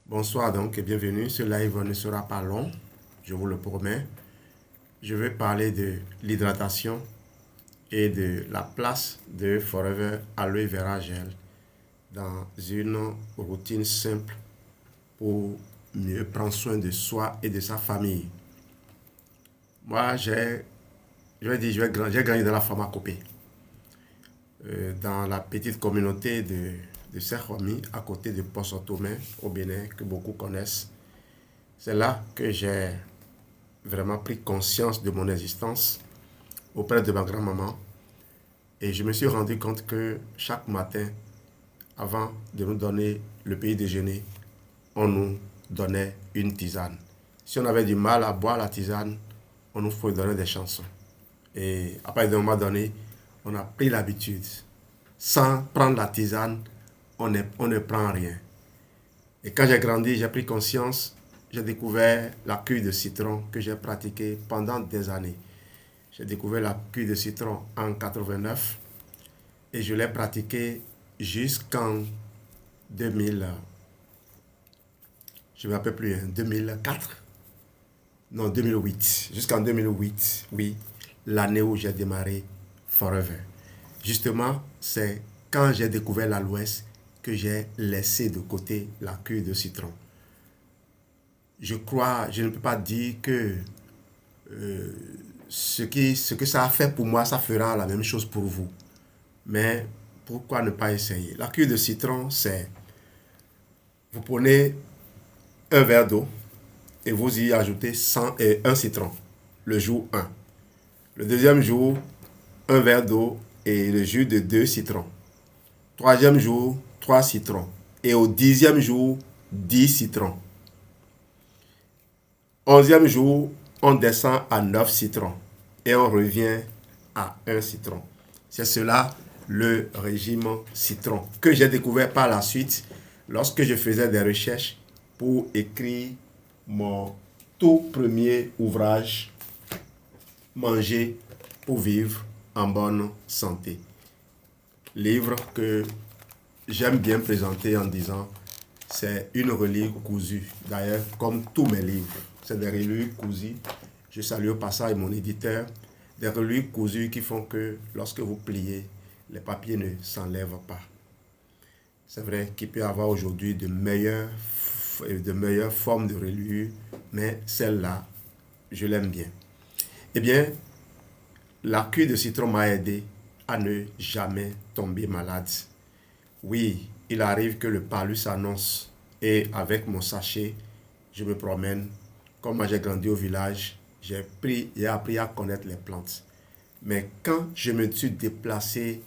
Bonsoir donc et bienvenue. Ce live ne sera pas long, je vous le promets. Je vais parler de l'hydratation et de la place de Forever Aloe Vera Gel dans une routine simple pour mieux prendre soin de soi et de sa famille. Moi, j'ai grandi dans la pharmacopée, dans la petite communauté de Saint-Romy, à côté de Poste-Automé, au Bénin, que beaucoup connaissent. C'est là que j'ai vraiment pris conscience de mon existence auprès de ma grand-maman. Et je me suis rendu compte que chaque matin, avant de nous donner le petit déjeuner, on nous donnait une tisane. Si on avait du mal à boire la tisane, on nous donnait des chansons. Et à partir d'un moment donné, on a pris l'habitude. Sans prendre la tisane, on ne prend rien. Et quand j'ai grandi, j'ai pris conscience, j'ai découvert la cueille de citron que j'ai pratiquée pendant des années. J'ai découvert la cueille de citron en 89 et je l'ai pratiquée jusqu'en 2000, je ne me rappelle plus, 2004, non 2008, jusqu'en 2008, oui, l'année où j'ai démarré Forever. Justement, c'est quand j'ai découvert l'aloès que j'ai laissé de côté la cueille de citron. Je ne peux pas dire que ce que ça a fait pour moi, ça fera la même chose pour vous. Mais pourquoi ne pas essayer? La cueille de citron, c'est, vous prenez un verre d'eau et vous y ajoutez un citron, le jour 1. Le deuxième jour, un verre d'eau et le jus de 2 citrons. Troisième jour, 3 citrons. Et au 10e jour, 10 citrons. 11e jour, on descend à 9 citrons. Et on revient à 1 citron. C'est cela le régime citron que j'ai découvert par la suite lorsque je faisais des recherches pour écrire mon tout premier ouvrage, Manger pour vivre en bonne santé. Livre que j'aime bien présenter en disant c'est une relique cousue. D'ailleurs, comme tous mes livres, c'est des reliques cousues. Je salue au passage mon éditeur. Des reliques cousues qui font que lorsque vous pliez, les papiers ne s'enlèvent pas. C'est vrai qu'il peut y avoir aujourd'hui de meilleures formes de reliures, mais celle-là, je l'aime bien. Eh bien, la cueille de citron m'a aidé à ne jamais tomber malade. Oui, il arrive que le palu s'annonce et avec mon sachet, je me promène. Comme moi j'ai grandi au village, j'ai appris à connaître les plantes. Mais quand je me suis déplacé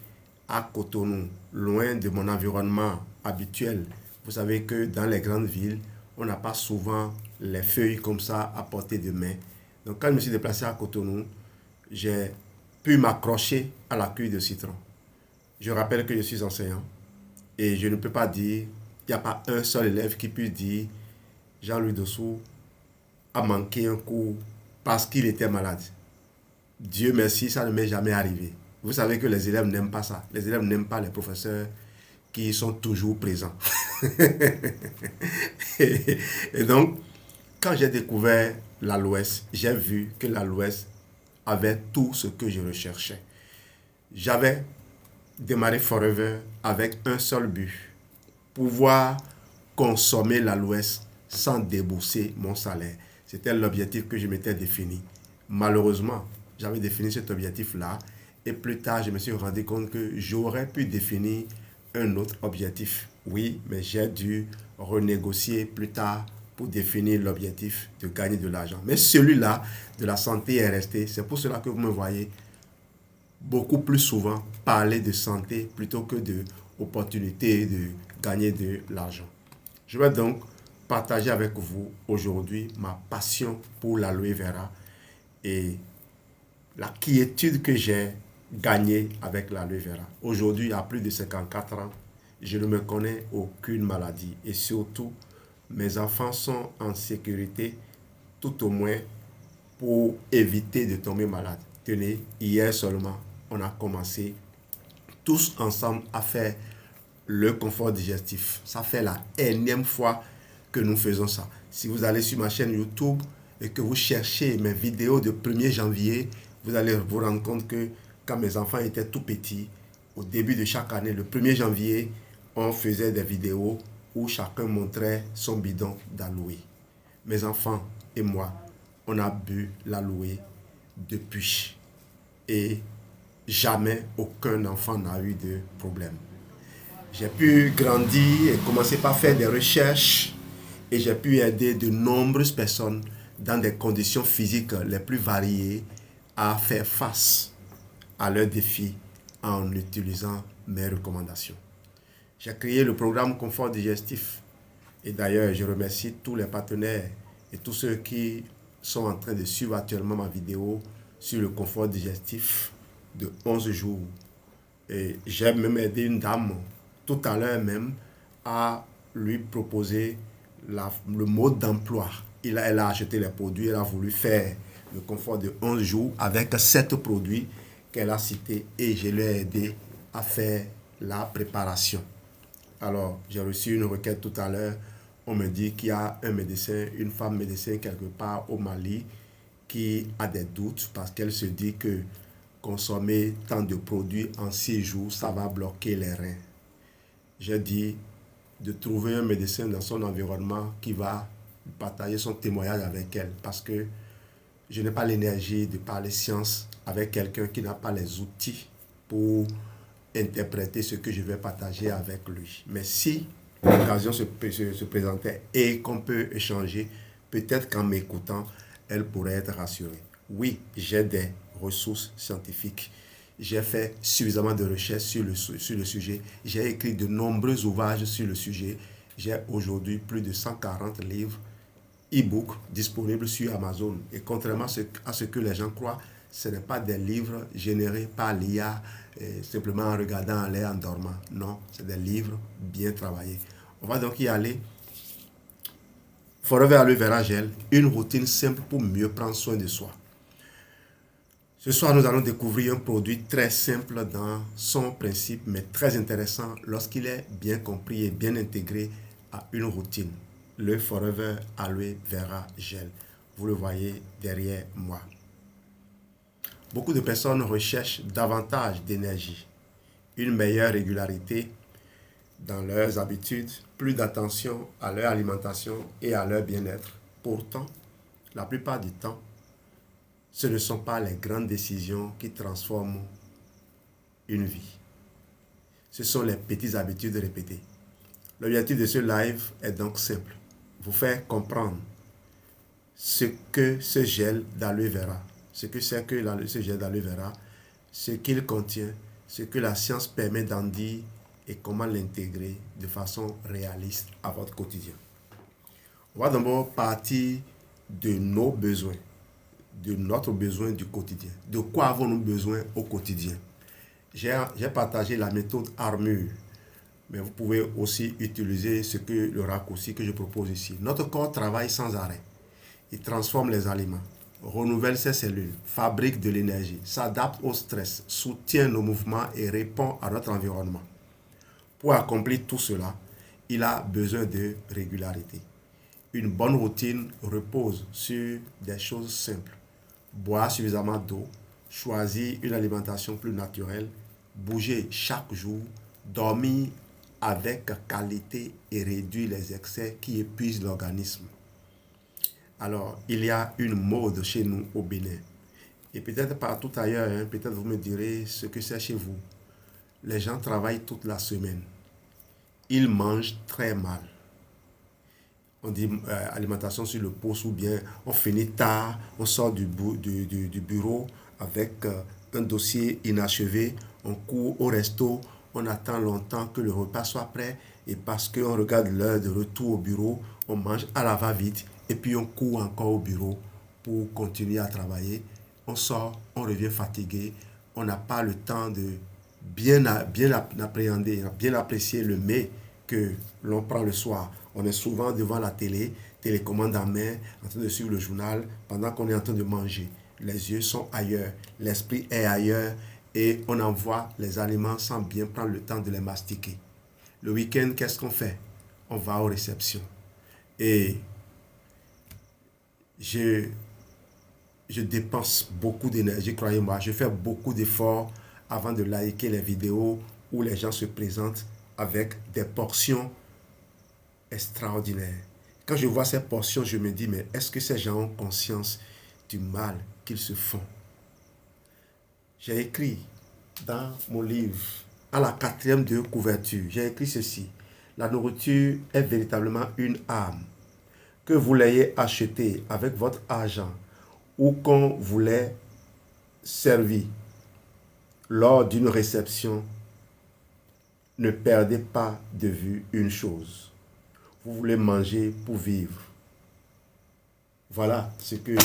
à Cotonou, loin de mon environnement habituel, vous savez que dans les grandes villes, on n'a pas souvent les feuilles comme ça à portée de main. Donc quand je me suis déplacé à Cotonou, j'ai pu m'accrocher à la cueille de citron. Je rappelle que je suis enseignant et je ne peux pas dire, il n'y a pas un seul élève qui puisse dire Jean-Louis Dossou a manqué un cours parce qu'il était malade. Dieu merci, ça ne m'est jamais arrivé. Vous savez que les élèves n'aiment pas ça. Les élèves n'aiment pas les professeurs qui sont toujours présents. et donc, quand j'ai découvert l'aloès, j'ai vu que l'aloès avait tout ce que je recherchais. J'avais démarré Forever avec un seul but, pouvoir consommer l'aloès sans débourser mon salaire. C'était l'objectif que je m'étais défini. Malheureusement, j'avais défini cet objectif-là et plus tard, je me suis rendu compte que j'aurais pu définir un autre objectif. Oui, mais j'ai dû renégocier plus tard pour définir l'objectif de gagner de l'argent. Mais celui-là de la santé est resté. C'est pour cela que vous me voyez beaucoup plus souvent parler de santé plutôt que de opportunité de gagner de l'argent. Je vais donc partager avec vous aujourd'hui ma passion pour l'aloe vera et la quiétude que j'ai gagnée avec l'aloe vera. Aujourd'hui, à plus de 54 ans, je ne me connais aucune maladie et surtout, mes enfants sont en sécurité, tout au moins pour éviter de tomber malade. Tenez, hier seulement, on a commencé tous ensemble à faire le confort digestif. Ça fait la énième fois que nous faisons ça. Si vous allez sur ma chaîne YouTube et que vous cherchez mes vidéos de 1er janvier, vous allez vous rendre compte que quand mes enfants étaient tout petits, au début de chaque année, le 1er janvier, on faisait des vidéos où chacun montrait son bidon d'aloe. Mes enfants et moi, on a bu l'aloe depuis. Et jamais aucun enfant n'a eu de problème. J'ai pu grandir et commencer par faire des recherches et j'ai pu aider de nombreuses personnes dans des conditions physiques les plus variées à faire face à leurs défis en utilisant mes recommandations. J'ai créé le programme Confort Digestif et d'ailleurs je remercie tous les partenaires et tous ceux qui sont en train de suivre actuellement ma vidéo sur le confort digestif de 11 jours. Et j'ai même aidé une dame tout à l'heure même à lui proposer le mode d'emploi. Elle a acheté les produits, elle a voulu faire le confort de 11 jours avec 7 produits qu'elle a cités et je l'ai aidé à faire la préparation. Alors, j'ai reçu une requête tout à l'heure. On me dit qu'il y a un médecin, une femme médecin quelque part au Mali qui a des doutes parce qu'elle se dit que consommer tant de produits en 6 jours, ça va bloquer les reins. J'ai dit de trouver un médecin dans son environnement qui va partager son témoignage avec elle parce que je n'ai pas l'énergie de parler science avec quelqu'un qui n'a pas les outils pour interpréter ce que je vais partager avec lui. Mais si l'occasion se présentait et qu'on peut échanger, peut-être qu'en m'écoutant, elle pourrait être rassurée. Oui, j'ai des ressources scientifiques. J'ai fait suffisamment de recherches sur le sujet. J'ai écrit de nombreux ouvrages sur le sujet. J'ai aujourd'hui plus de 140 livres e-books disponibles sur Amazon. Et contrairement à ce que les gens croient, ce n'est pas des livres générés par l'IA simplement en regardant en l'air en dormant. Non, c'est des livres bien travaillés. On va donc y aller. Forever Aloe Vera Gel, une routine simple pour mieux prendre soin de soi. Ce soir, nous allons découvrir un produit très simple dans son principe, mais très intéressant lorsqu'il est bien compris et bien intégré à une routine. Le Forever Aloe Vera Gel. Vous le voyez derrière moi. Beaucoup de personnes recherchent davantage d'énergie, une meilleure régularité dans leurs habitudes, plus d'attention à leur alimentation et à leur bien-être. Pourtant, la plupart du temps, ce ne sont pas les grandes décisions qui transforment une vie. Ce sont les petites habitudes répétées. L'objectif de ce live est donc simple. Vous faire comprendre ce que ce gel d'aloe vera, ce que c'est que ce gel d'aloe vera, ce qu'il contient, ce que la science permet d'en dire et comment l'intégrer de façon réaliste à votre quotidien. On va d'abord partir de nos besoins, de notre besoin du quotidien. De quoi avons-nous besoin au quotidien? J'ai partagé la méthode Armure, mais vous pouvez aussi utiliser le raccourci que je propose ici. Notre corps travaille sans arrêt. Il transforme les aliments, renouvelle ses cellules, fabrique de l'énergie, s'adapte au stress, soutient nos mouvements et répond à notre environnement. Pour accomplir tout cela, il a besoin de régularité. Une bonne routine repose sur des choses simples. Boire suffisamment d'eau, choisir une alimentation plus naturelle, bouger chaque jour, dormir avec qualité et réduire les excès qui épuisent l'organisme. Alors, il y a une mode chez nous au Bénin. Et peut-être partout ailleurs, peut-être vous me direz ce que c'est chez vous. Les gens travaillent toute la semaine. Ils mangent très mal. On dit alimentation sur le pouce ou bien on finit tard, on sort du bureau avec un dossier inachevé, on court au resto, on attend longtemps que le repas soit prêt et parce qu'on regarde l'heure de retour au bureau, on mange à la va-vite et puis on court encore au bureau pour continuer à travailler. On sort, on revient fatigué, on n'a pas le temps de bien appréhender, bien apprécier le mets que l'on prend le soir. On est souvent devant la télécommande en main, en train de suivre le journal pendant qu'on est en train de manger. Les yeux sont ailleurs, l'esprit est ailleurs et on envoie les aliments sans bien prendre le temps de les mastiquer. Le week-end, qu'est-ce qu'on fait? On va aux réceptions. Et je, je dépense beaucoup d'énergie, croyez-moi. Je fais beaucoup d'efforts avant de liker les vidéos où les gens se présentent avec des portions extraordinaires. Quand je vois ces portions, je me dis, mais est-ce que ces gens ont conscience du mal qu'ils se font? J'ai écrit dans mon livre, à la 4e de couverture, j'ai écrit ceci. La nourriture est véritablement une âme. Que vous l'ayez achetée avec votre argent ou qu'on vous l'ait servi lors d'une réception, ne perdez pas de vue une chose. Vous voulez manger pour vivre. Voilà ce que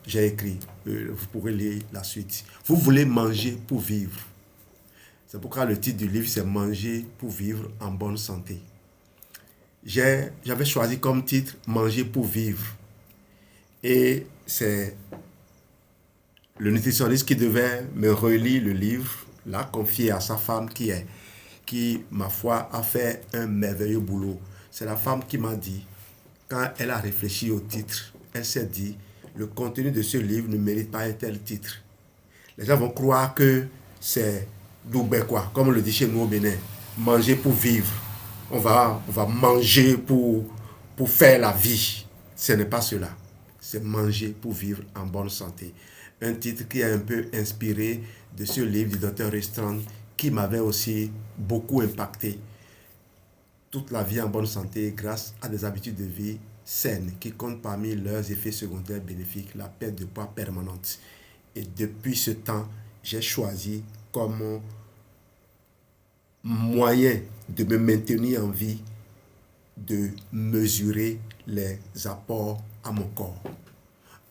j'ai écrit. Vous pourrez lire la suite. Vous voulez manger pour vivre. C'est pourquoi le titre du livre, c'est Manger pour vivre en bonne santé. J'avais choisi comme titre Manger pour vivre. Et c'est le nutritionniste qui devait me relire le livre, l'a confié à sa femme qui, ma foi, a fait un merveilleux boulot. C'est la femme qui m'a dit, quand elle a réfléchi au titre, elle s'est dit, le contenu de ce livre ne mérite pas un tel titre. Les gens vont croire que c'est Doubekwa, comme on le dit chez nous au Bénin, manger pour vivre. On va manger pour faire la vie. Ce n'est pas cela. C'est manger pour vivre en bonne santé. Un titre qui est un peu inspiré de ce livre du docteur Restaurant qui m'avait aussi beaucoup impacté. Toute la vie en bonne santé grâce à des habitudes de vie saines qui comptent parmi leurs effets secondaires bénéfiques la perte de poids permanente. Et depuis ce temps, j'ai choisi comme moyen de me maintenir en vie de mesurer les apports à mon corps.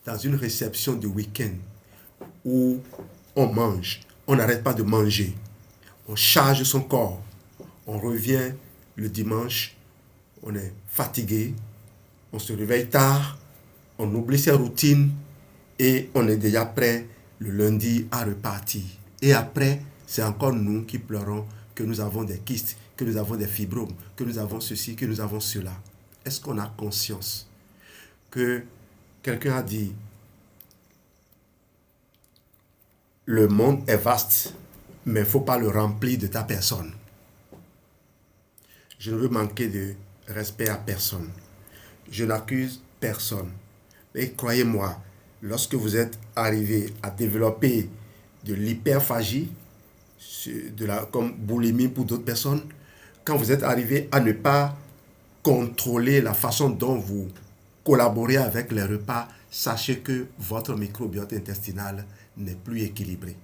Dans une réception de week-end où on mange, on n'arrête pas de manger, on charge son corps, on revient le dimanche, on est fatigué, on se réveille tard, on oublie ses routines et on est déjà prêt le lundi à repartir. Et après, c'est encore nous qui pleurons que nous avons des kystes, que nous avons des fibromes, que nous avons ceci, que nous avons cela. Est-ce qu'on a conscience que quelqu'un a dit le monde est vaste, mais il ne faut pas le remplir de ta personne. Je ne veux manquer de respect à personne. Je n'accuse personne. Mais croyez-moi, lorsque vous êtes arrivé à développer de l'hyperphagie, comme boulimie pour d'autres personnes, quand vous êtes arrivé à ne pas contrôler la façon dont vous collaborez avec les repas, sachez que votre microbiote intestinal n'est plus équilibré.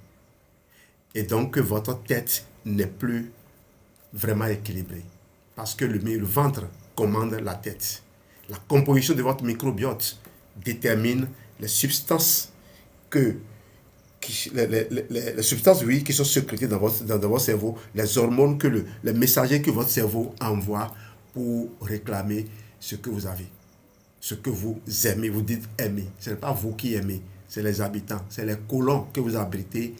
Et donc que votre tête n'est plus vraiment équilibrée. Parce que le ventre commande la tête. La composition de votre microbiote détermine les substances les substances qui sont sécrétées dans votre cerveau, les hormones, les messagers que votre cerveau envoie pour réclamer ce que vous avez, ce que vous aimez, vous dites aimer. Ce n'est pas vous qui aimez, c'est les habitants, c'est les colons que vous abritez.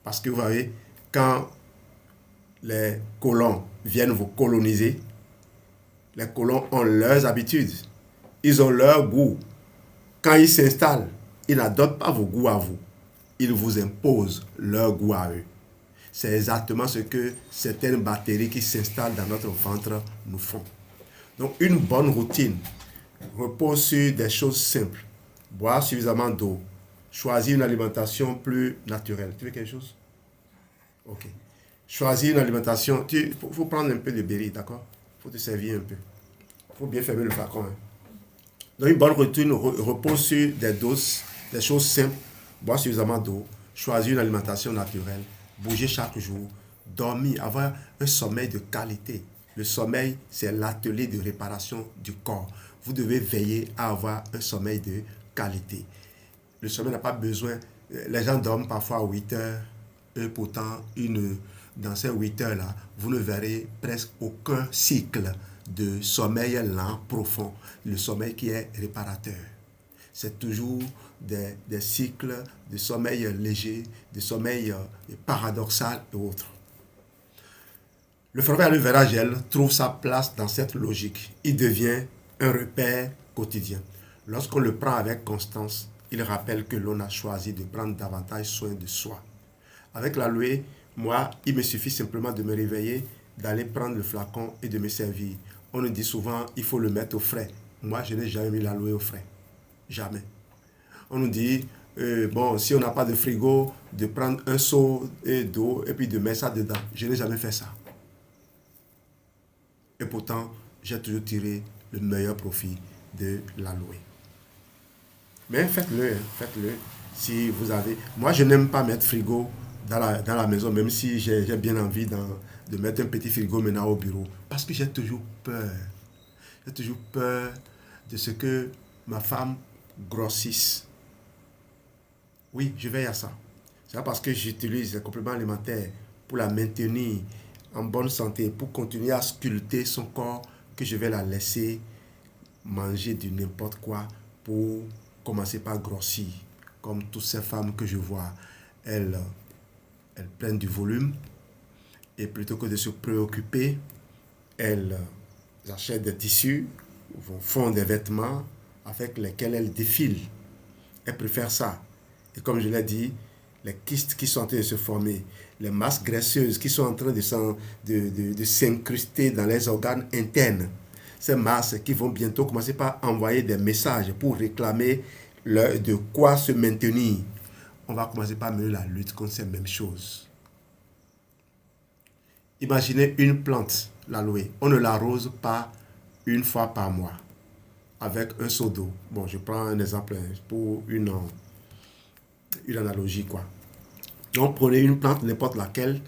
Parce que vous voyez, quand les colons viennent vous coloniser, les colons ont leurs habitudes, ils ont leur goût. Quand ils s'installent, ils n'adoptent pas vos goûts à vous. Ils vous imposent leur goût à eux. C'est exactement ce que certaines bactéries qui s'installent dans notre ventre nous font. Donc une bonne routine repose sur des choses simples. Boire suffisamment d'eau. Choisir une alimentation plus naturelle. Tu veux quelque chose? Ok. Choisir une alimentation. Il faut prendre un peu de berry, d'accord? Il faut te servir un peu. Il faut bien fermer le flacon. Hein. Donc une bonne routine repose sur des doses, des choses simples. Boire suffisamment d'eau, choisir une alimentation naturelle, bouger chaque jour, dormir, avoir un sommeil de qualité. Le sommeil, c'est l'atelier de réparation du corps. Vous devez veiller à avoir un sommeil de qualité. Le sommeil n'a pas besoin... Les gens dorment parfois à 8 heures, et pourtant, dans ces 8 heures-là, vous ne verrez presque aucun cycle de sommeil lent, profond. Le sommeil qui est réparateur. C'est toujours des cycles de sommeil léger, de sommeil paradoxal et autres. Le fromage aloe vera gel trouve sa place dans cette logique. Il devient un repère quotidien. Lorsqu'on le prend avec constance, il rappelle que l'on a choisi de prendre davantage soin de soi. Avec l'aloe, moi, il me suffit simplement de me réveiller, d'aller prendre le flacon et de me servir. On nous dit souvent, il faut le mettre au frais. Moi, je n'ai jamais mis l'aloe au frais. Jamais. On nous dit, bon, si on n'a pas de frigo, de prendre un seau d'eau et puis de mettre ça dedans. Je n'ai jamais fait ça. Et pourtant, j'ai toujours tiré le meilleur profit de l'aloe. Mais faites-le, hein, faites-le. Si vous avez... Moi, je n'aime pas mettre frigo dans la maison, même si j'ai bien envie de mettre un petit frigo maintenant au bureau. Parce que j'ai toujours peur. J'ai toujours peur de ce que ma femme grossisse. Oui, je veille à ça. C'est pas parce que j'utilise les compléments alimentaires pour la maintenir en bonne santé, pour continuer à sculpter son corps, que je vais la laisser manger du n'importe quoi pour commencer par grossir. Comme toutes ces femmes que je vois, elles prennent du volume et plutôt que de se préoccuper, elles achètent des tissus, font des vêtements avec lesquels elles défilent. Elles préfèrent ça. Et comme je l'ai dit, les kystes qui sont en train de se former, les masses graisseuses qui sont en train de s'incruster dans les organes internes, ces masses qui vont bientôt commencer par envoyer des messages pour réclamer de quoi se maintenir. On va commencer par mener la lutte contre ces mêmes choses. Imaginez une plante, l'aloe. On ne l'arrose pas une fois par mois avec un seau d'eau. Bon, je prends un exemple pour une analogie, quoi. Donc, prenez une plante, n'importe laquelle.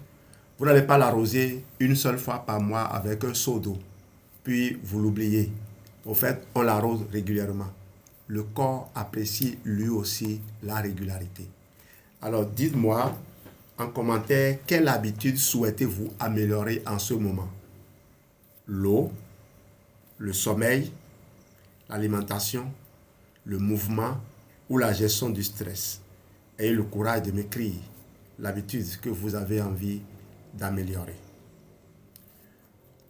Vous n'allez pas l'arroser une seule fois par mois avec un seau d'eau. Puis, vous l'oubliez. Au fait, on l'arrose régulièrement. Le corps apprécie lui aussi la régularité. Alors, dites-moi en commentaire quelle habitude souhaitez-vous améliorer en ce moment? L'eau, le sommeil, l'alimentation, le mouvement ou la gestion du stress. Ayez le courage de m'écrire l'habitude que vous avez envie d'améliorer.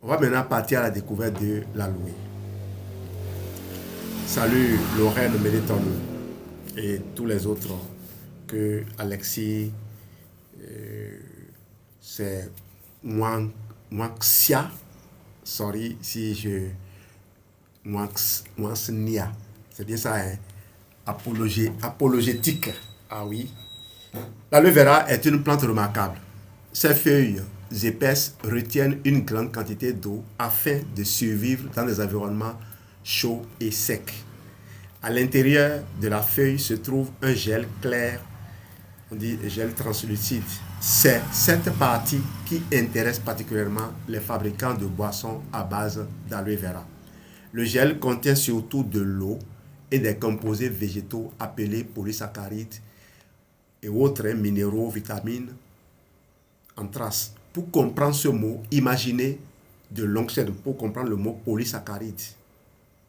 On va maintenant partir à la découverte de l'aloe. Salut Lorraine Méléton et tous les autres que Alexis, c'est Mwanxia, sorry si je... Mwanxia, c'est bien ça, hein? Apologétique. Ah oui. L'aloe vera est une plante remarquable. Ses feuilles épaisses retiennent une grande quantité d'eau afin de survivre dans des environnements chauds et secs. À l'intérieur de la feuille se trouve un gel clair, on dit gel translucide. C'est cette partie qui intéresse particulièrement les fabricants de boissons à base d'aloe vera. Le gel contient surtout de l'eau et des composés végétaux appelés polysaccharides et autres minéraux, vitamines en traces. Pour comprendre ce mot, imaginez de longues chaînes. Pour comprendre le mot polysaccharide,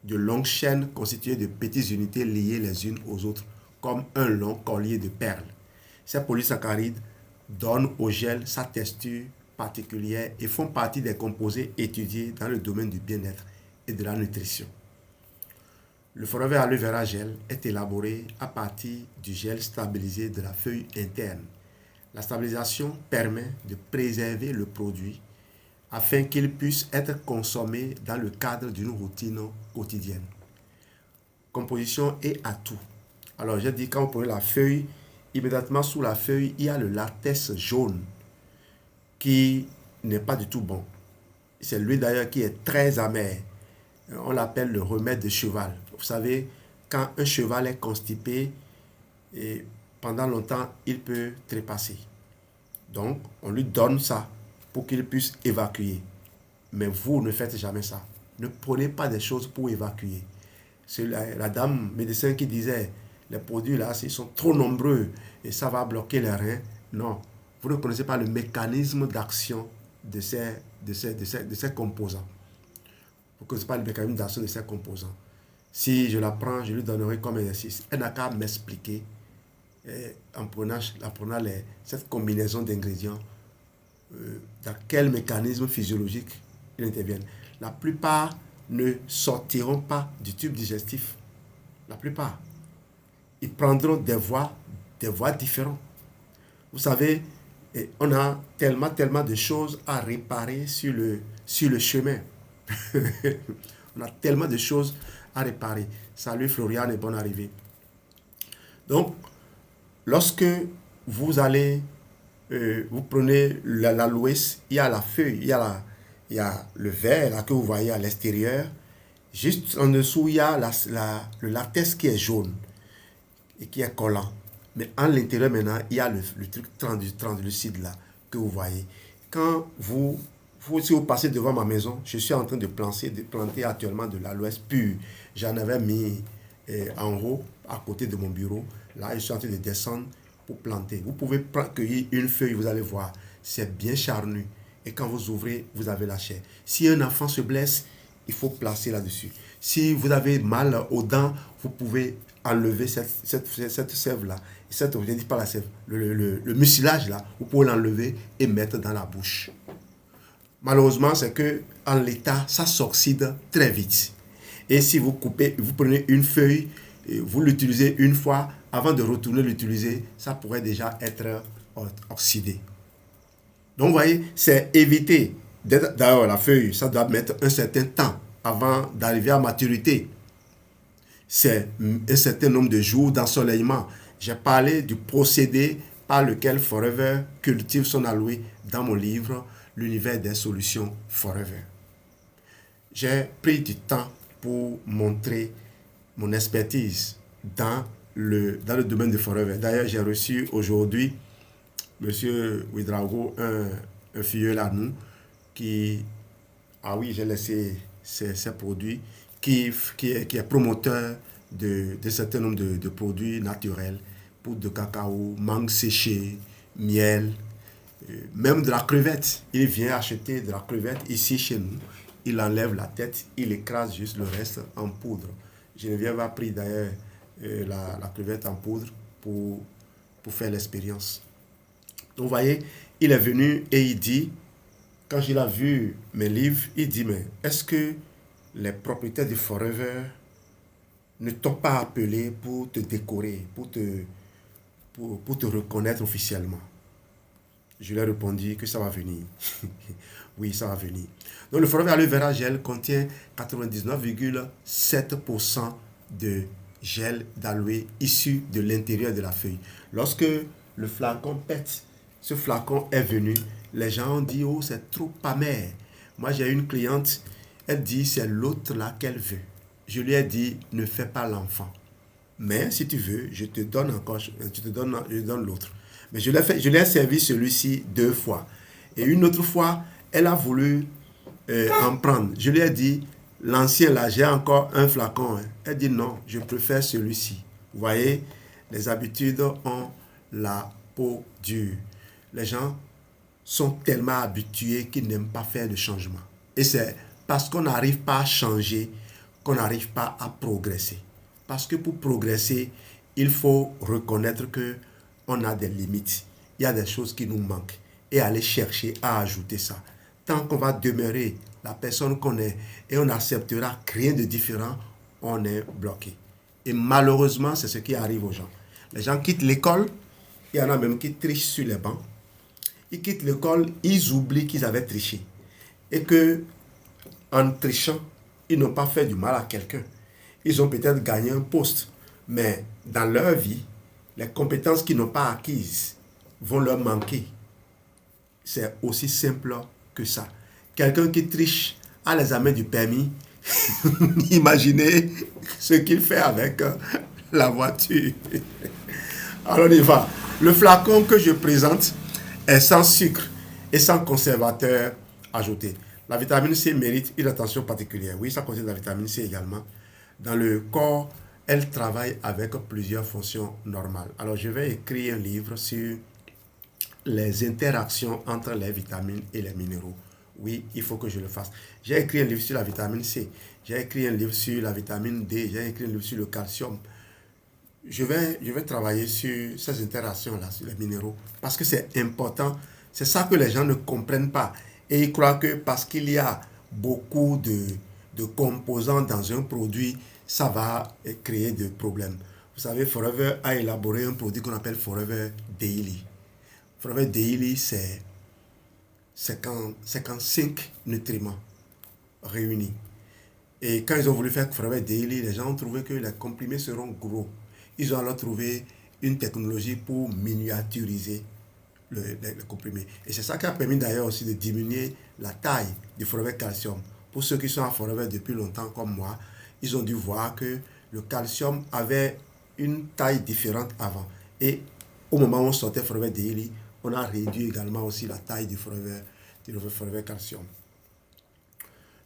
de longues chaînes constituées de petites unités liées les unes aux autres, comme un long collier de perles. Ces polysaccharides donnent au gel sa texture particulière et font partie des composés étudiés dans le domaine du bien-être et de la nutrition. Le Forever Aloe Vera Gel est élaboré à partir du gel stabilisé de la feuille interne. La stabilisation permet de préserver le produit afin qu'il puisse être consommé dans le cadre d'une routine quotidienne. Composition et atout. Alors j'ai dit, quand vous prenez la feuille, immédiatement sous la feuille, il y a le latex jaune qui n'est pas du tout bon. C'est lui d'ailleurs qui est très amer. On l'appelle le remède de cheval. Vous savez, quand un cheval est constipé, et pendant longtemps, il peut trépasser. Donc, on lui donne ça pour qu'il puisse évacuer. Mais vous ne faites jamais ça. Ne prenez pas des choses pour évacuer. C'est la dame médecin qui disait, les produits là, ils sont trop nombreux et ça va bloquer les reins. Non, vous ne connaissez pas le mécanisme d'action de ces composants. Vous ne connaissez pas le mécanisme d'action de ces composants. Si je la prends, je lui donnerai comme exercice. Elle n'a qu'à m'expliquer en prenant cette combinaison d'ingrédients, dans quel mécanisme physiologique ils interviennent. La plupart ne sortiront pas du tube digestif. La plupart. Ils prendront des voies différentes. Vous savez, on a tellement de choses à réparer sur le chemin. On a tellement de choses à réparer. Salut Florian et bonne arrivée. Donc, lorsque vous allez, vous prenez l'aloès, il y a la feuille, il y a le verre là, que vous voyez à l'extérieur. Juste en dessous, il y a le latex qui est jaune et qui est collant. Mais en l'intérieur maintenant, il y a le truc translucide là que vous voyez. Quand si vous passez devant ma maison, je suis en train de planter actuellement de l'aloès pur. J'en avais mis en haut, à côté de mon bureau. Là, je suis en train de descendre pour planter. Vous pouvez cueillir une feuille, vous allez voir. C'est bien charnu. Et quand vous ouvrez, vous avez la chair. Si un enfant se blesse, il faut placer là-dessus. Si vous avez mal aux dents, vous pouvez enlever cette sève-là. Je ne dis pas la sève, le mucilage là, vous pouvez l'enlever et mettre dans la bouche. Malheureusement, c'est que en l'état, ça s'oxyde très vite. Et si vous prenez une feuille, vous l'utilisez une fois, avant de retourner l'utiliser, ça pourrait déjà être oxydé. Donc, vous voyez, c'est éviter. D'ailleurs, la feuille, ça doit mettre un certain temps avant d'arriver à maturité. C'est un certain nombre de jours d'ensoleillement. J'ai parlé du procédé par lequel Forever cultive son aloe dans mon livre « L'univers des solutions Forever ». J'ai pris du temps pour montrer mon expertise dans le domaine de Forever. D'ailleurs, j'ai reçu aujourd'hui M. Ouedraogo, un filleul à nous, qui, j'ai laissé ses produits, qui est promoteur de certain nombre de produits naturels, poudre de cacao, mangue séchée, miel, même de la crevette. Il vient acheter de la crevette ici chez nous, il enlève la tête, il écrase juste le reste en poudre. Geneviève a pris d'ailleurs la crevette en poudre pour faire l'expérience. Donc vous voyez, il est venu et il dit, quand il a vu mes livres, il dit, mais est-ce que les propriétaires de Forever ne t'ont pas appelé pour te décorer, pour te reconnaître officiellement? Je lui ai répondu que ça va venir. Oui, ça va venir. Donc le Forever Aloe Vera Gel contient 99,7% de gel d'aloe issu de l'intérieur de la feuille. Lorsque le flacon pète, ce flacon est venu, les gens ont dit, oh, c'est trop amer. Moi, j'ai une cliente, elle dit, c'est l'autre là qu'elle veut. Je lui ai dit, ne fais pas l'enfant. Mais si tu veux, je te donne l'autre. Mais je lui ai servi celui-ci 2 fois. Et une autre fois, elle a voulu en prendre. Je lui ai dit, l'ancien là, j'ai encore un flacon. Hein. Elle dit, non, je préfère celui-ci. Vous voyez, les habitudes ont la peau dure. Les gens sont tellement habitués qu'ils n'aiment pas faire de changement. Et c'est parce qu'on n'arrive pas à changer qu'on n'arrive pas à progresser. Parce que pour progresser, il faut reconnaître qu'on a des limites. Il y a des choses qui nous manquent. Et aller chercher à ajouter ça. Tant qu'on va demeurer la personne qu'on est et on n'acceptera rien de différent, on est bloqué. Et malheureusement, c'est ce qui arrive aux gens. Les gens quittent l'école, il y en a même qui trichent sur les bancs. Ils quittent l'école, ils oublient qu'ils avaient triché. Et que, en trichant, ils n'ont pas fait du mal à quelqu'un. Ils ont peut-être gagné un poste. Mais dans leur vie, les compétences qu'ils n'ont pas acquises vont leur manquer. C'est aussi simple que ça. Quelqu'un qui triche à l'examen du permis, imaginez ce qu'il fait avec la voiture. Alors on y va. Le flacon que je présente est sans sucre et sans conservateur ajouté. La vitamine C mérite une attention particulière. Oui, ça contient de la vitamine C également. Dans le corps, elle travaille avec plusieurs fonctions normales. Alors, je vais écrire un livre sur les interactions entre les vitamines et les minéraux. Oui, il faut que je le fasse. J'ai écrit un livre sur la vitamine C. J'ai écrit un livre sur la vitamine D. J'ai écrit un livre sur le calcium. Je vais travailler sur ces interactions-là, sur les minéraux, parce que c'est important. C'est ça que les gens ne comprennent pas. Et ils croient que parce qu'il y a beaucoup de composants dans un produit, ça va créer des problèmes. Vous savez, Forever a élaboré un produit qu'on appelle Forever Daily. Forever Daily, c'est 55 nutriments réunis. Et quand ils ont voulu faire Forever Daily, les gens ont trouvé que les comprimés seront gros. Ils ont alors trouvé une technologie pour miniaturiser le comprimé. Et c'est ça qui a permis d'ailleurs aussi de diminuer la taille du Forever Calcium. Pour ceux qui sont à Forever depuis longtemps comme moi, ils ont dû voir que le calcium avait une taille différente avant. Et au moment où on sortait Forever Daily, on a réduit également aussi la taille du Forever Calcium.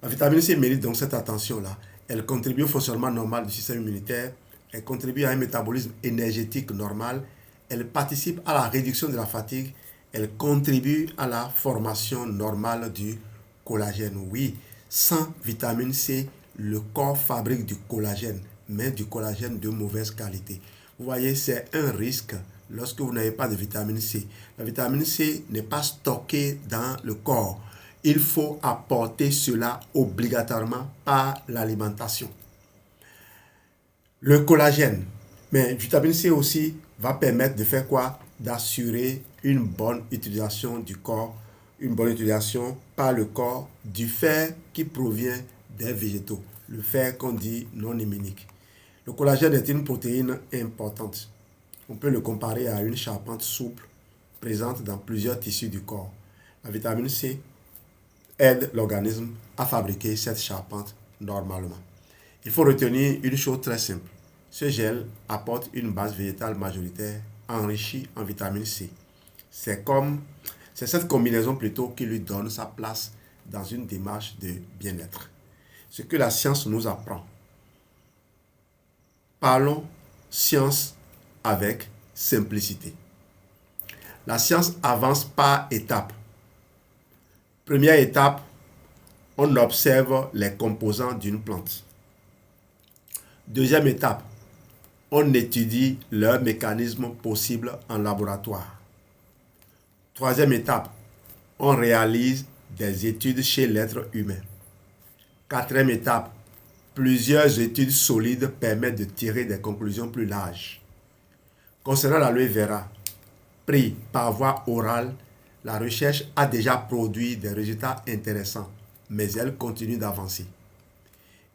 La vitamine C mérite donc cette attention-là. Elle contribue au fonctionnement normal du système immunitaire, elle contribue à un métabolisme énergétique normal, elle participe à la réduction de la fatigue, elle contribue à la formation normale du collagène. Oui, sans vitamine C, le corps fabrique du collagène, mais du collagène de mauvaise qualité. Vous voyez, c'est un risque lorsque vous n'avez pas de vitamine C. La vitamine C n'est pas stockée dans le corps. Il faut apporter cela obligatoirement par l'alimentation. Le collagène, mais vitamine C aussi va permettre de faire quoi? D'assurer une bonne utilisation du corps, une bonne utilisation par le corps du fer qui provient des végétaux, le fer qu'on dit non héminique. Le collagène est une protéine importante. On peut le comparer à une charpente souple présente dans plusieurs tissus du corps. La vitamine C aide l'organisme à fabriquer cette charpente normalement. Il faut retenir une chose très simple. Ce gel apporte une base végétale majoritaire enrichie en vitamine C. C'est cette combinaison plutôt qui lui donne sa place dans une démarche de bien-être. Ce que la science nous apprend. Parlons science avec simplicité. La science avance par étapes. Première étape, on observe les composants d'une plante. Deuxième étape, on étudie leurs mécanismes possibles en laboratoire. Troisième étape, on réalise des études chez l'être humain. Quatrième étape, plusieurs études solides permettent de tirer des conclusions plus larges. Concernant l'aloe vera, pris par voie orale, la recherche a déjà produit des résultats intéressants, mais elle continue d'avancer.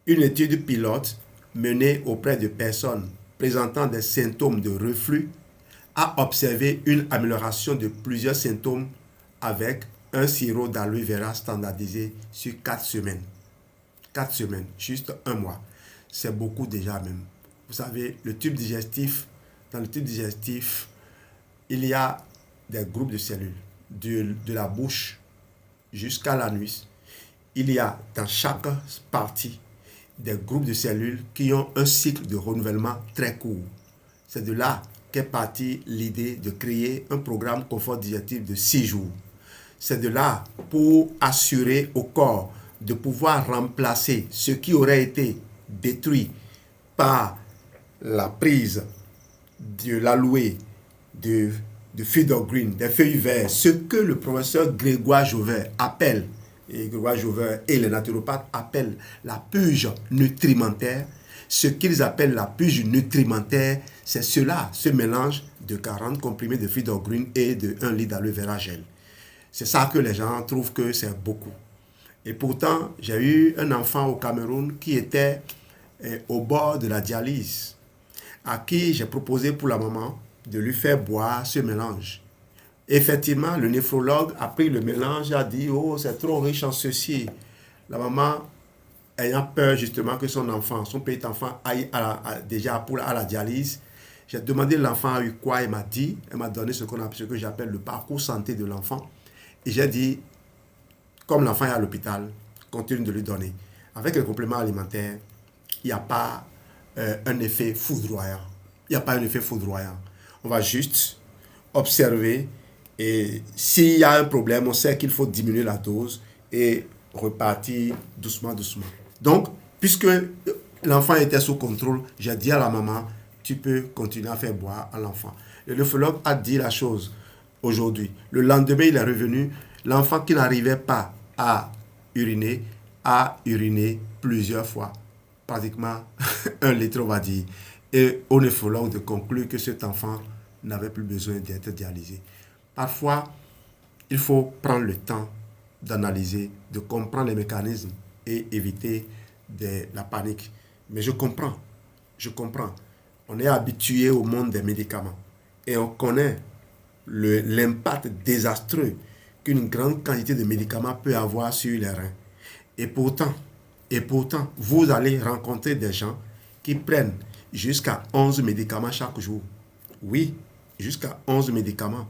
Une étude pilote menée auprès de personnes présentant des symptômes de reflux a observé une amélioration de plusieurs symptômes avec un sirop d'aloe vera standardisé sur 4 semaines. 4 semaines, juste un mois. C'est beaucoup déjà même. Vous savez, dans le tube digestif, il y a des groupes de cellules, de la bouche jusqu'à l'anus. Il y a dans chaque partie des groupes de cellules qui ont un cycle de renouvellement très court. C'est de là qu'est partie l'idée de créer un programme confort digestif de 6 jours. C'est de là pour assurer au corps de pouvoir remplacer ce qui aurait été détruit par la prise de l'aloe, de Feed Green, des feuilles vertes, ce que le professeur Grégoire Jover appelle, et Grégoire Jover et les naturopathes appellent la purge nutrimentaire. Ce qu'ils appellent la purge nutrimentaire, c'est cela, ce mélange de 40 comprimés de Feed Green et de 1 litre d'aloe vera gel. C'est ça que les gens trouvent que c'est beaucoup. Et pourtant, j'ai eu un enfant au Cameroun qui était au bord de la dialyse, à qui j'ai proposé pour la maman de lui faire boire ce mélange. Effectivement, le néphrologue a pris le mélange et a dit « Oh, c'est trop riche en ceci ». La maman, ayant peur justement que son petit enfant aille déjà à la dialyse, j'ai demandé l'enfant a eu quoi, elle m'a donné ce que j'appelle le parcours santé de l'enfant. Et j'ai dit, comme l'enfant est à l'hôpital, continue de lui donner. Avec le complément alimentaire, il n'y a pas un effet foudroyant. Il n'y a pas un effet foudroyant. On va juste observer et s'il y a un problème, on sait qu'il faut diminuer la dose et repartir doucement. Donc, puisque l'enfant était sous contrôle, j'ai dit à la maman, tu peux continuer à faire boire à l'enfant. Le néphrologue a dit la chose aujourd'hui. Le lendemain, il est revenu. L'enfant qui n'arrivait pas à uriner a uriné plusieurs fois, pratiquement 1 litre, on va dire. Et au néphrologue de conclure que cet enfant n'avait plus besoin d'être dialysé. Parfois, il faut prendre le temps d'analyser, de comprendre les mécanismes et éviter la panique. Mais je comprends. On est habitué au monde des médicaments et on connaît l'impact désastreux qu'une grande quantité de médicaments peut avoir sur les reins. Et pourtant, vous allez rencontrer des gens qui prennent jusqu'à 11 médicaments chaque jour. Oui, jusqu'à 11 médicaments.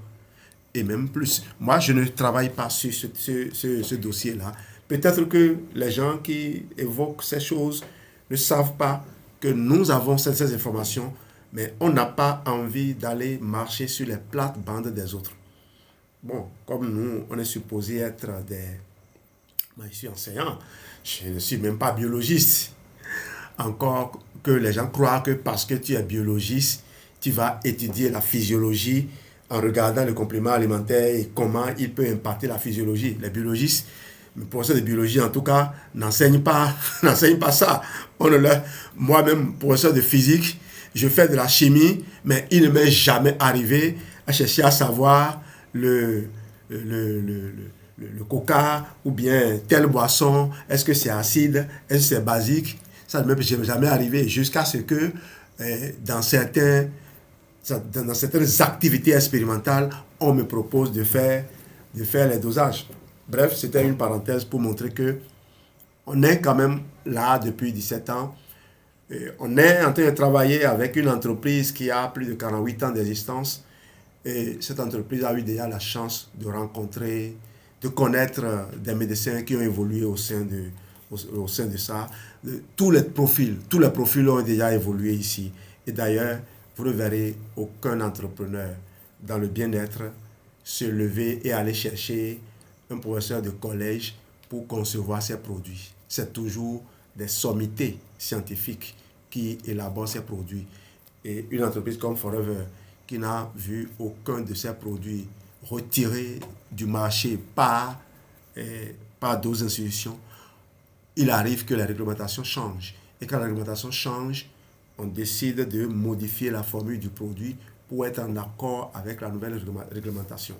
Et même plus. Moi, je ne travaille pas sur ce dossier-là. Peut-être que les gens qui évoquent ces choses ne savent pas que nous avons ces informations, mais on n'a pas envie d'aller marcher sur les plates-bandes des autres. Bon, comme nous, on est supposé être des... Moi, je suis enseignant, je ne suis même pas biologiste. Encore que les gens croient que parce que tu es biologiste, tu vas étudier la physiologie en regardant le complément alimentaire et comment il peut impacter la physiologie. Les biologistes, le professeur de biologie en tout cas, n'enseigne pas ça. Moi-même, professeur de physique, je fais de la chimie, mais il ne m'est jamais arrivé à chercher à savoir le coca ou bien telle boisson, est-ce que c'est acide, est-ce que c'est basique. Ça ne m'est jamais arrivé jusqu'à ce que dans certaines activités expérimentales, on me propose de faire les dosages. Bref, c'était une parenthèse pour montrer que on est quand même là depuis 17 ans. Et on est en train de travailler avec une entreprise qui a plus de 48 ans d'existence. Et cette entreprise a eu déjà la chance de rencontrer, de connaître des médecins qui ont évolué au sein de ça. Tous les profils ont déjà évolué ici. Et d'ailleurs, vous ne verrez aucun entrepreneur dans le bien-être se lever et aller chercher un professeur de collège pour concevoir ses produits. C'est toujours des sommités scientifiques qui élaborent ces produits. Et une entreprise comme Forever, qui n'a vu aucun de ses produits retirés du marché par d'autres institutions, il arrive que la réglementation change. Et quand la réglementation change, on décide de modifier la formule du produit pour être en accord avec la nouvelle réglementation.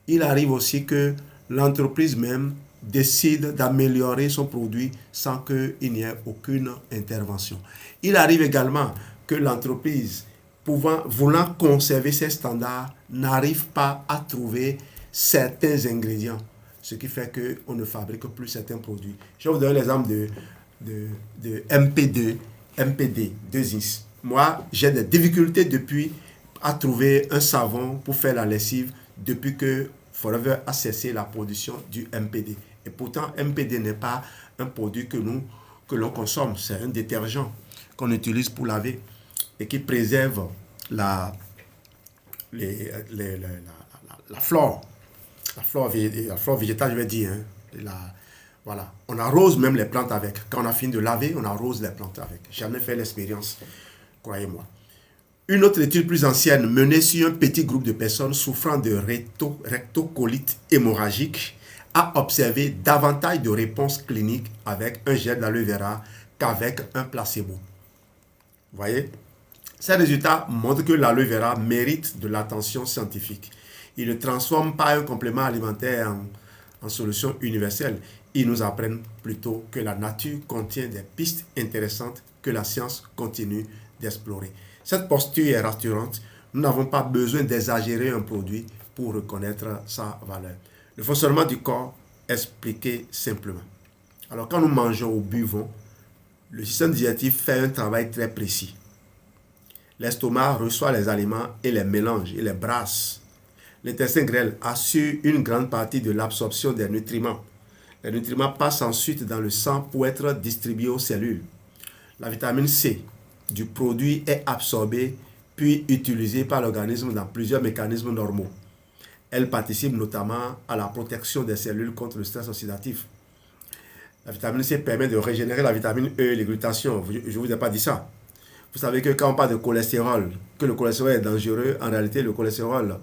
Il arrive aussi que l'entreprise même décide d'améliorer son produit sans qu'il n'y ait aucune intervention. Il arrive également que l'entreprise, voulant conserver ses standards, n'arrive pas à trouver certains ingrédients, ce qui fait qu'on ne fabrique plus certains produits. Je vais vous donner l'exemple de MPD, 2Is. Moi, j'ai des difficultés depuis à trouver un savon pour faire la lessive depuis que Forever a cessé la production du MPD. Et pourtant, MPD n'est pas un produit que l'on consomme. C'est un détergent qu'on utilise pour laver et qui préserve la flore. La flore végétale, je vais dire. Voilà. On arrose même les plantes avec. Quand on a fini de laver, on arrose les plantes avec. Jamais fait l'expérience, croyez-moi. Une autre étude plus ancienne menée sur un petit groupe de personnes souffrant de rectocolite hémorragique a observé davantage de réponses cliniques avec un gel d'aloe vera qu'avec un placebo. Vous voyez? Ces résultats montrent que l'aloe vera mérite de l'attention scientifique. Il ne transforme pas un complément alimentaire en solution universelle. Ils nous apprennent plutôt que la nature contient des pistes intéressantes que la science continue d'explorer. Cette posture est rassurante. Nous n'avons pas besoin d'exagérer un produit pour reconnaître sa valeur. Le fonctionnement du corps expliqué simplement. Alors quand nous mangeons ou buvons, le système digestif fait un travail très précis. L'estomac reçoit les aliments et les mélange et les brasse. L'intestin grêle assure une grande partie de l'absorption des nutriments. Les nutriments passent ensuite dans le sang pour être distribués aux cellules. La vitamine C du produit est absorbée puis utilisée par l'organisme dans plusieurs mécanismes normaux. Elle participe notamment à la protection des cellules contre le stress oxydatif. La vitamine C permet de régénérer la vitamine E et les glutations. Je ne vous ai pas dit ça. Vous savez que quand on parle de cholestérol, que le cholestérol est dangereux, en réalité le cholestérol,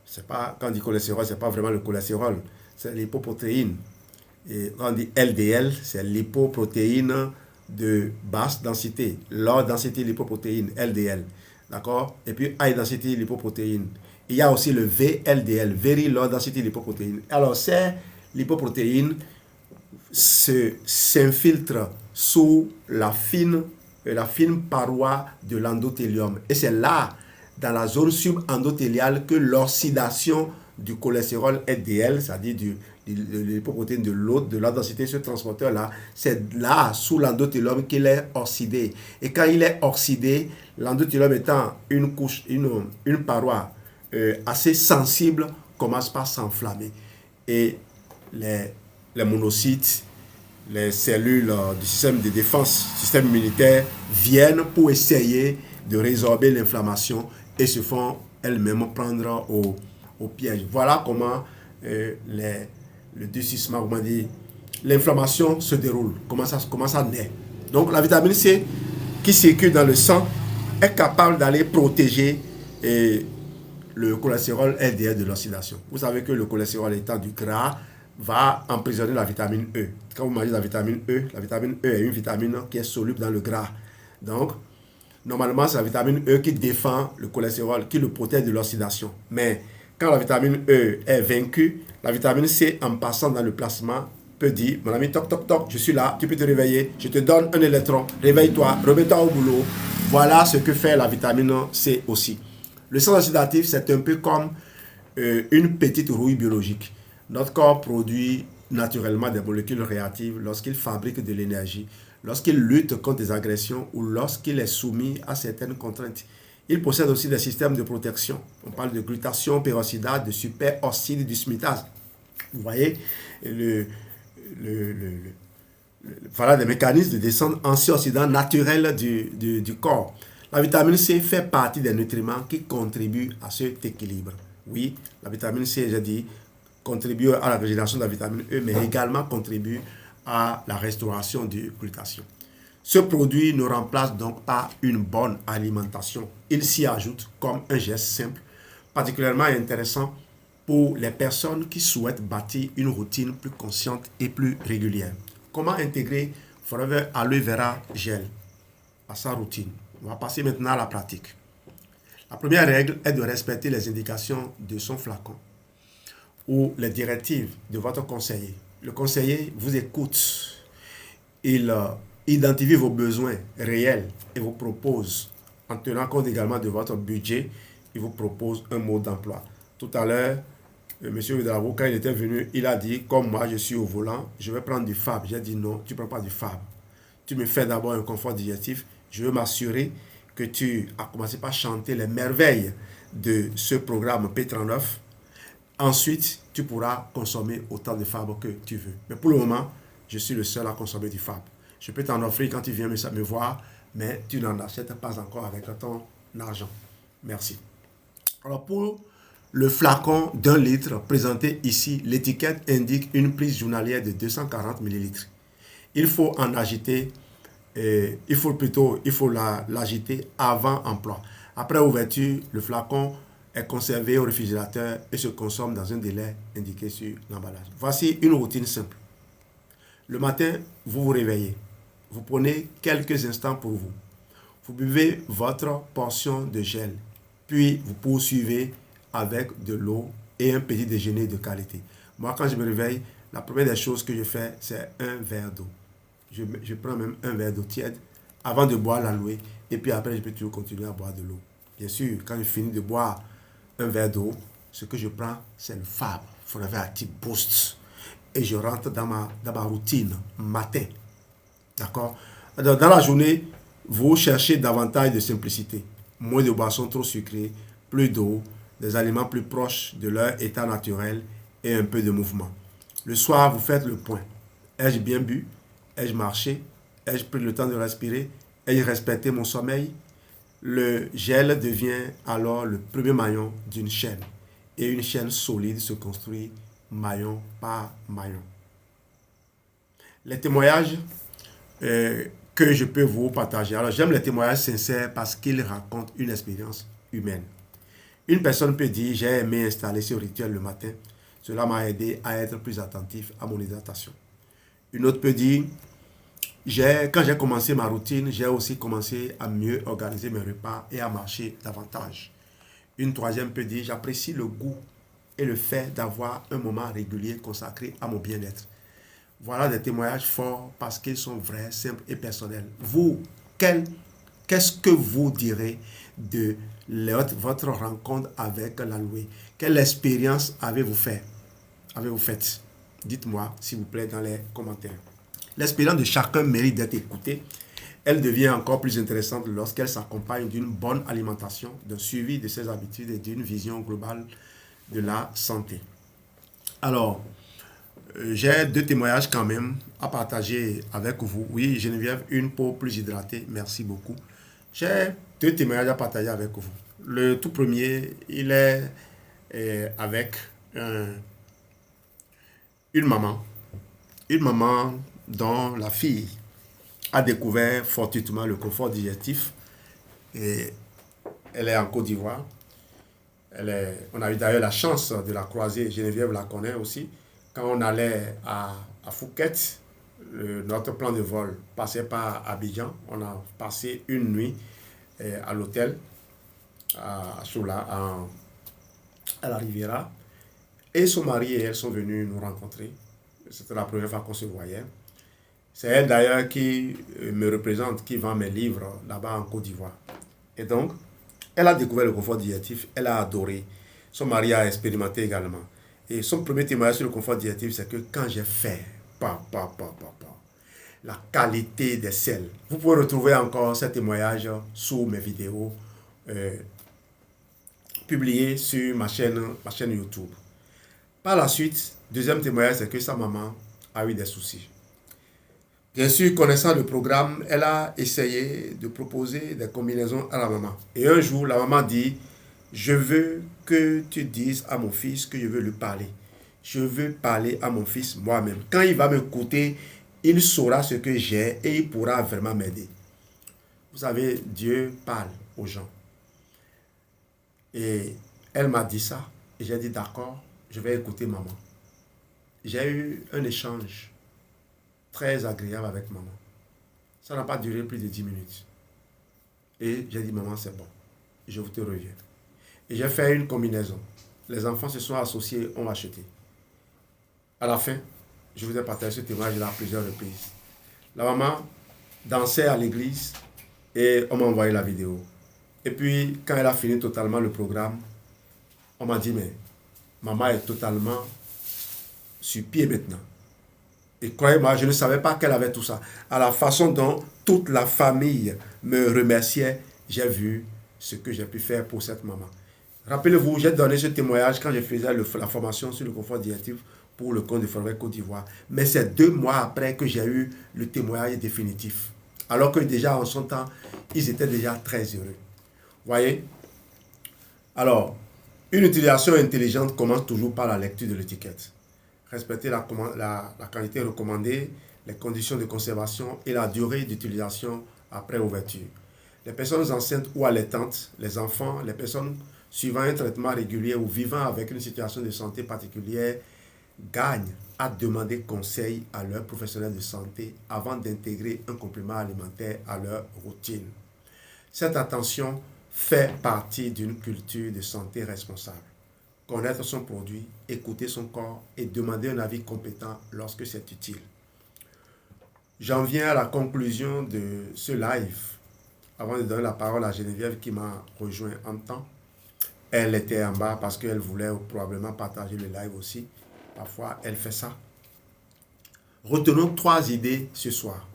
c'est pas, quand on dit cholestérol, ce n'est pas vraiment le cholestérol, c'est l'hypoprotéine. Et on dit LDL, c'est lipoprotéine de basse densité. Low density lipoprotéine, LDL. D'accord? Et puis high density lipoprotéine. Il y a aussi le VLDL, very low density lipoprotéine. Alors, ces lipoprotéines s'infiltrent sous la fine paroi de l'endothélium. Et c'est là, dans la zone subendothéliale, que l'oxydation du cholestérol LDL, c'est-à-dire de l'hypoprotéine de l'autre, de la densité, ce transporteur-là, c'est là, sous l'endothélium, qu'il est oxydé. Et quand il est oxydé, l'endothélium étant une couche, une paroi assez sensible, commence par s'enflammer. Et les monocytes, les cellules du système de défense, système immunitaire, viennent pour essayer de résorber l'inflammation et se font elles-mêmes prendre au piège. Voilà comment le durcissement, comment dire, l'inflammation se déroule, comment ça naît. Donc la vitamine C qui circule dans le sang est capable d'aller protéger le cholestérol LDL de l'oxydation. Vous savez que le cholestérol étant du gras va emprisonner la vitamine E. Quand vous mangez la vitamine E est une vitamine qui est soluble dans le gras. Donc, normalement, c'est la vitamine E qui défend le cholestérol, qui le protège de l'oxydation. Mais quand la vitamine E est vaincue, la vitamine C, en passant dans le plasma, peut dire, mon ami, toc, toc, toc, je suis là, tu peux te réveiller, je te donne un électron, réveille-toi, remets-toi au boulot. Voilà ce que fait la vitamine C aussi. Le stress oxydatif, c'est un peu comme une petite rouille biologique. Notre corps produit naturellement des molécules réactives lorsqu'il fabrique de l'énergie, lorsqu'il lutte contre des agressions ou lorsqu'il est soumis à certaines contraintes. Il possède aussi des systèmes de protection. On parle de glutation, peroxydate, de superoxyde, du dismutase. Vous voyez, voilà des mécanismes de descente antioxydants naturels du corps. La vitamine C fait partie des nutriments qui contribuent à cet équilibre. Oui, la vitamine C, j'ai dit, contribue à la régénération de la vitamine E, mais également contribue à la restauration de glutation. Ce produit ne remplace donc pas une bonne alimentation. Il s'y ajoute comme un geste simple, particulièrement intéressant pour les personnes qui souhaitent bâtir une routine plus consciente et plus régulière. Comment intégrer Forever Aloe Vera Gel à sa routine? On va passer maintenant à la pratique. La première règle est de respecter les indications de son flacon ou les directives de votre conseiller. Le conseiller vous écoute. Il identifie vos besoins réels et vous propose, en tenant compte également de votre budget, il vous propose un mode d'emploi. Tout à l'heure, M. Ouedraogo, quand il était venu, il a dit, comme moi je suis au volant, je vais prendre du FAB. J'ai dit non, tu ne prends pas du FAB. Tu me fais d'abord un confort digestif. Je veux m'assurer que tu as commencé par chanter les merveilles de ce programme P39. Ensuite, tu pourras consommer autant de FAB que tu veux. Mais pour le moment, je suis le seul à consommer du FAB. Je peux t'en offrir quand tu viens me voir, mais tu n'en achètes pas encore avec ton argent. Merci. Alors pour le flacon d'1 litre présenté ici, l'étiquette indique une prise journalière de 240 ml. Il faut en agiter, il faut l'agiter avant emploi. Après ouverture, le flacon est conservé au réfrigérateur et se consomme dans un délai indiqué sur l'emballage. Voici une routine simple. Le matin, vous vous réveillez. Vous prenez quelques instants pour vous. Vous buvez votre portion de gel. Puis, vous poursuivez avec de l'eau et un petit déjeuner de qualité. Moi, quand je me réveille, la première des choses que je fais, c'est un verre d'eau. Je prends même un verre d'eau tiède avant de boire l'aloe. Et puis après, je peux toujours continuer à boire de l'eau. Bien sûr, quand je finis de boire un verre d'eau, ce que je prends, c'est le FAB, Forever Active Boost. Et je rentre dans ma routine matin. D'accord? Dans la journée, vous cherchez davantage de simplicité. Moins de boissons trop sucrées, plus d'eau, des aliments plus proches de leur état naturel et un peu de mouvement. Le soir, vous faites le point. Ai-je bien bu? Ai-je marché? Ai-je pris le temps de respirer? Ai-je respecté mon sommeil? Le gel devient alors le premier maillon d'une chaîne. Et une chaîne solide se construit maillon par maillon. Les témoignages que je peux vous partager. Alors, j'aime les témoignages sincères parce qu'ils racontent une expérience humaine. Une personne peut dire, j'ai aimé installer ce rituel le matin. Cela m'a aidé à être plus attentif à mon hydratation. Une autre peut dire, quand j'ai commencé ma routine, j'ai aussi commencé à mieux organiser mes repas et à marcher davantage. Une troisième peut dire, j'apprécie le goût et le fait d'avoir un moment régulier consacré à mon bien-être. Voilà des témoignages forts parce qu'ils sont vrais, simples et personnels. Vous, qu'est-ce que vous direz de votre rencontre avec la louée? Quelle expérience avez-vous faite? Dites-moi, s'il vous plaît, dans les commentaires. L'expérience de chacun mérite d'être écoutée. Elle devient encore plus intéressante lorsqu'elle s'accompagne d'une bonne alimentation, d'un suivi de ses habitudes et d'une vision globale de la santé. Alors, j'ai deux témoignages quand même à partager avec vous. Oui, Geneviève, une peau plus hydratée, merci beaucoup. J'ai deux témoignages à partager avec vous. Le tout premier, il est avec une maman. Une maman dont la fille a découvert fortuitement le confort digestif. Et elle est en Côte d'Ivoire. On a eu d'ailleurs la chance de la croiser, Geneviève la connaît aussi. Quand on allait à Phuket, notre plan de vol passait par Abidjan. On a passé une nuit à l'hôtel, à la Riviera. Et son mari et elle sont venus nous rencontrer. C'était la première fois qu'on se voyait. C'est elle d'ailleurs qui me représente, qui vend mes livres là-bas en Côte d'Ivoire. Et donc, elle a découvert le confort digestif, elle a adoré. Son mari a expérimenté également. Et son premier témoignage sur le confort digestif, c'est que quand j'ai fait, la qualité des sels. Vous pouvez retrouver encore ces témoignages sous mes vidéos publiées sur ma chaîne YouTube. Par la suite, deuxième témoignage, c'est que sa maman a eu des soucis. Bien sûr, connaissant le programme, elle a essayé de proposer des combinaisons à la maman. Et un jour, la maman dit, je veux que tu dises à mon fils que je veux lui parler. Je veux parler à mon fils moi-même. Quand il va m'écouter, il saura ce que j'ai et il pourra vraiment m'aider. Vous savez, Dieu parle aux gens. Et elle m'a dit ça. Et j'ai dit, d'accord, je vais écouter maman. J'ai eu un échange très agréable avec maman. Ça n'a pas duré plus de 10 minutes. Et j'ai dit, maman, c'est bon. Je vous te reviens. Et j'ai fait une combinaison. Les enfants se sont associés, ont acheté. À la fin, je vous ai partagé ce témoignage à plusieurs reprises. La maman dansait à l'église et on m'a envoyé la vidéo. Et puis, quand elle a fini totalement le programme, on m'a dit, mais maman est totalement sur pied maintenant. Et croyez-moi, je ne savais pas qu'elle avait tout ça. À la façon dont toute la famille me remerciait, j'ai vu ce que j'ai pu faire pour cette maman. Rappelez-vous, j'ai donné ce témoignage quand je faisais la formation sur le confort digestif pour le compte de Forêt Côte d'Ivoire. Mais c'est 2 mois après que j'ai eu le témoignage définitif. Alors que déjà en son temps, ils étaient déjà très heureux. Voyez? Alors, une utilisation intelligente commence toujours par la lecture de l'étiquette. Respecter la quantité recommandée, les conditions de conservation et la durée d'utilisation après ouverture. Les personnes enceintes ou allaitantes, les enfants, les personnes suivant un traitement régulier ou vivant avec une situation de santé particulière gagnent à demander conseil à leur professionnel de santé avant d'intégrer un complément alimentaire à leur routine. Cette attention fait partie d'une culture de santé responsable. Connaître son produit, écouter son corps et demander un avis compétent lorsque c'est utile. J'en viens à la conclusion de ce live. Avant de donner la parole à Geneviève qui m'a rejoint en temps. Elle était en bas parce qu'elle voulait probablement partager le live aussi. Parfois, elle fait ça. Retenons 3 idées ce soir.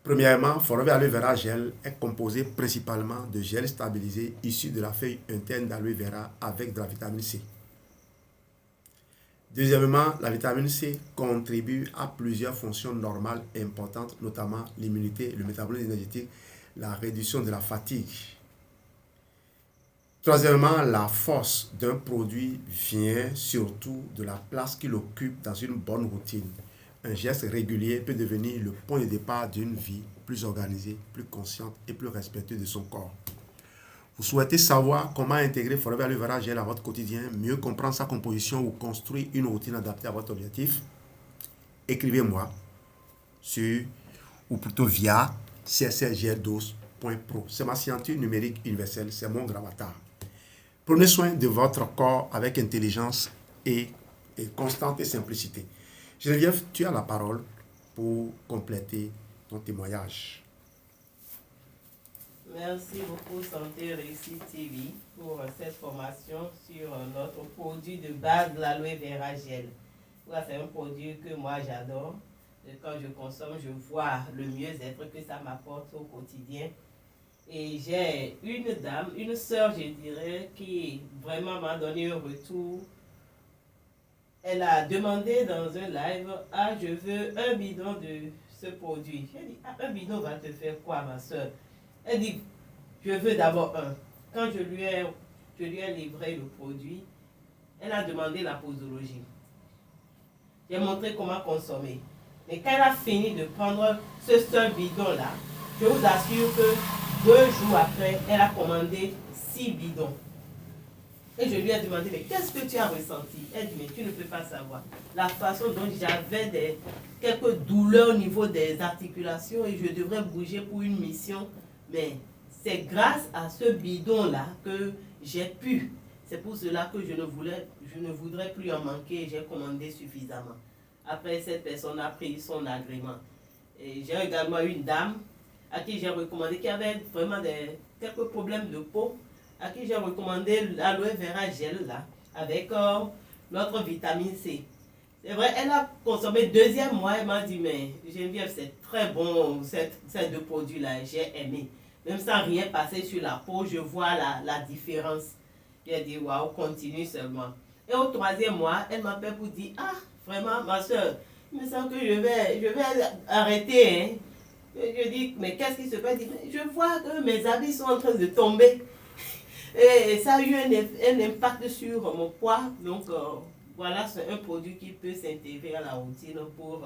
Premièrement, Forever Aloe Vera Gel est composé principalement de gel stabilisé issu de la feuille interne d'aloe vera avec de la vitamine C. Deuxièmement, la vitamine C contribue à plusieurs fonctions normales et importantes, notamment l'immunité, le métabolisme énergétique, la réduction de la fatigue. Troisièmement, la force d'un produit vient surtout de la place qu'il occupe dans une bonne routine. Un geste régulier peut devenir le point de départ d'une vie plus organisée, plus consciente et plus respectueuse de son corps. Vous souhaitez savoir comment intégrer Forever Aloe Vera Gel à votre quotidien, mieux comprendre sa composition ou construire une routine adaptée à votre objectif? Écrivez-moi ou plutôt via csrgdos.pro. C'est ma signature numérique universelle, c'est mon gravatar. Prenez soin de votre corps avec intelligence et constante et simplicité. Geneviève, tu as la parole pour compléter ton témoignage. Merci beaucoup Santé Réussite TV pour cette formation sur notre produit de base, l'aloe vera gel. Voilà, c'est un produit que moi j'adore. Quand je consomme, je vois le mieux-être que ça m'apporte au quotidien. Et j'ai une dame, une sœur, je dirais, qui vraiment m'a donné un retour. Elle a demandé dans un live, ah, je veux un bidon de ce produit. J'ai dit, ah, un bidon va te faire quoi, ma sœur? Elle dit, je veux d'abord un. Quand je lui ai livré le produit, elle a demandé la posologie. J'ai montré comment consommer. Mais quand elle a fini de prendre ce seul bidon-là, je vous assure que 2 jours après, elle a commandé 6 bidons. Et je lui ai demandé, mais qu'est-ce que tu as ressenti? Elle dit, mais tu ne peux pas savoir. La façon dont j'avais quelques douleurs au niveau des articulations et je devrais bouger pour une mission. Mais c'est grâce à ce bidon-là que j'ai pu. C'est pour cela que je ne voudrais plus en manquer et j'ai commandé suffisamment. Après, cette personne a pris son agrément. Et j'ai également une dame à qui j'ai recommandé, qui avait vraiment quelques problèmes de peau, à qui j'ai recommandé l'aloe vera gel là, avec notre vitamine C. C'est vrai, elle a consommé 2e mois, elle m'a dit, mais Geneviève, c'est très bon, ces 2 produits-là, j'ai aimé. Même sans rien passer sur la peau, je vois la différence. J'ai dit, waouh, continue seulement. Et au 3e mois, elle m'appelle pour dire, ah, vraiment, ma soeur, il me semble que je vais arrêter. Hein. Je dis, mais qu'est-ce qui se passe? Je vois que mes habits sont en train de tomber. Et ça a eu un impact sur mon poids. Donc, voilà, c'est un produit qui peut s'intégrer à la routine pour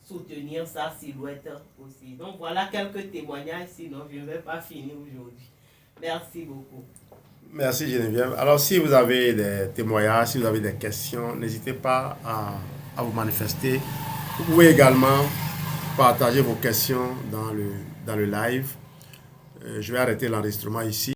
soutenir sa silhouette aussi. Donc, voilà quelques témoignages, sinon je ne vais pas finir aujourd'hui. Merci beaucoup. Merci Geneviève. Alors, si vous avez des témoignages, si vous avez des questions, n'hésitez pas à vous manifester. Vous pouvez également partager vos questions dans le live. Je vais arrêter l'enregistrement ici.